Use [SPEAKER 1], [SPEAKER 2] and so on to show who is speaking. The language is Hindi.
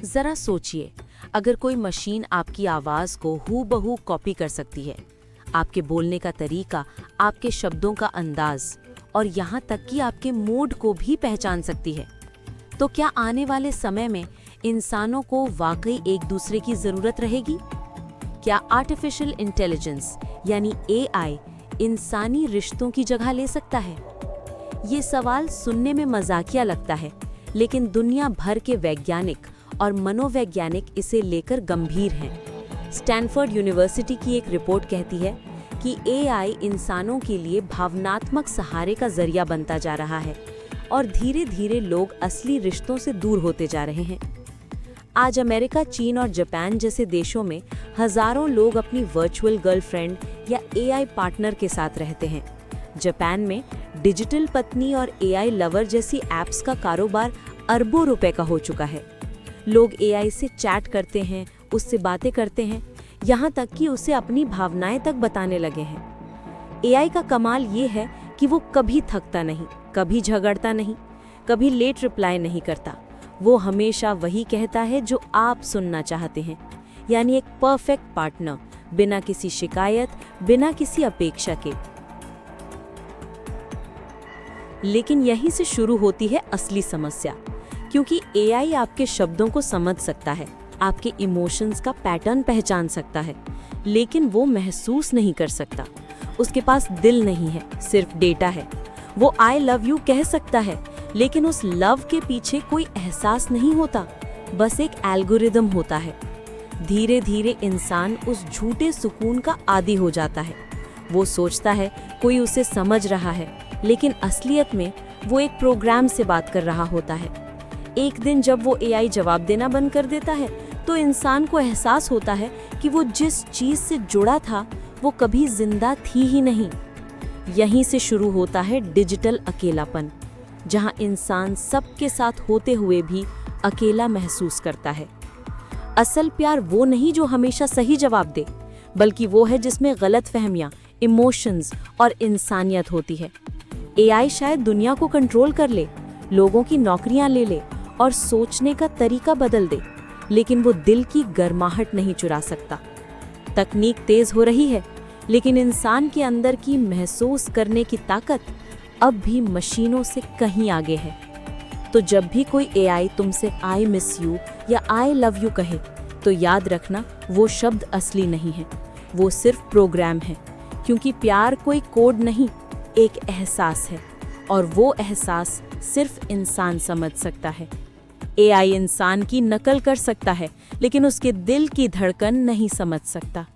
[SPEAKER 1] जरा सोचिए, अगर कोई मशीन आपकी आवाज को हूबहू कॉपी कर सकती है, आपके बोलने का तरीका, आपके शब्दों का अंदाज और यहाँ तक कि आपके मूड को भी पहचान सकती है, तो क्या आने वाले समय में इंसानों को वाकई एक दूसरे की जरूरत रहेगी? क्या आर्टिफिशियल इंटेलिजेंस यानी एआई इंसानी रिश्तों की जगह ले सकता है? ये सवाल सुनने में मजाकिया लगता है, लेकिन दुनिया भर के वैज्ञानिक और मनोवैज्ञानिक इसे लेकर गंभीर हैं। स्टैनफोर्ड यूनिवर्सिटी की एक रिपोर्ट कहती है कि एआई इंसानों के लिए भावनात्मक सहारे का जरिया बनता जा रहा है और धीरे धीरे लोग असली रिश्तों से दूर होते जा रहे हैं। आज अमेरिका, चीन और जापान जैसे देशों में हजारों लोग अपनी वर्चुअल गर्लफ्रेंड या एआई पार्टनर के साथ रहते हैं। जापान में डिजिटल पत्नी और एआई लवर जैसी ऐप्स का कारोबार अरबों रुपए का हो चुका है। लोग एआई से चैट करते हैं, उससे बातें करते हैं, यहाँ तक कि उसे अपनी भावनाएं तक बताने लगे हैं। एआई का कमाल ये है कि वो कभी थकता नहीं, कभी झगड़ता नहीं, कभी लेट रिप्लाई नहीं करता। वो हमेशा वही कहता है जो आप सुनना चाहते हैं, यानी एक परफेक्ट पार्टनर, बिना किसी शिकायत, बिना किसी अपेक्षा के। लेकिन यहीं से शुरू होती है असली समस्या, क्योंकि एआई आपके शब्दों को समझ सकता है, आपके इमोशंस का पैटर्न पहचान सकता है, लेकिन वो महसूस नहीं कर सकता। उसके पास दिल नहीं है, सिर्फ डेटा है। वो आई लव यू कह सकता है, लेकिन उस लव के पीछे कोई एहसास नहीं होता, बस एक एल्गोरिदम होता है। धीरे धीरे इंसान उस झूठे सुकून का आदी हो जाता है। वो सोचता है कोई उसे समझ रहा है, लेकिन असलियत में वो एक प्रोग्राम से बात कर रहा होता है। एक दिन जब वो एआई जवाब देना बंद कर देता है, तो इंसान को एहसास होता है कि वो जिस चीज से जुड़ा था वो कभी जिंदा थी ही नहीं। यहीं से शुरू होता है डिजिटल अकेलापन, जहां इंसान सबके साथ होते हुए भी अकेला महसूस करता है। असल प्यार वो नहीं जो हमेशा सही जवाब दे, बल्कि वो है जिसमें गलतफहमियां, इमोशंस और इंसानियत होती है। एआई शायद दुनिया को कंट्रोल कर ले, लोगों की नौकरियां ले ले और सोचने का तरीका बदल दे, लेकिन वो दिल की गर्माहट नहीं चुरा सकता। तकनीक तेज हो रही है, लेकिन इंसान के अंदर की महसूस करने की ताकत अब भी मशीनों से कहीं आगे है। तो जब भी कोई एआई तुमसे आई मिस यू या आई लव यू कहे, तो याद रखना वो शब्द असली नहीं है, वो सिर्फ प्रोग्राम है। क्योंकि प्यार कोई कोड नहीं, एक एहसास है, और वो एहसास सिर्फ इंसान समझ सकता है। एआई इंसान की नकल कर सकता है, लेकिन उसके दिल की धड़कन नहीं समझ सकता।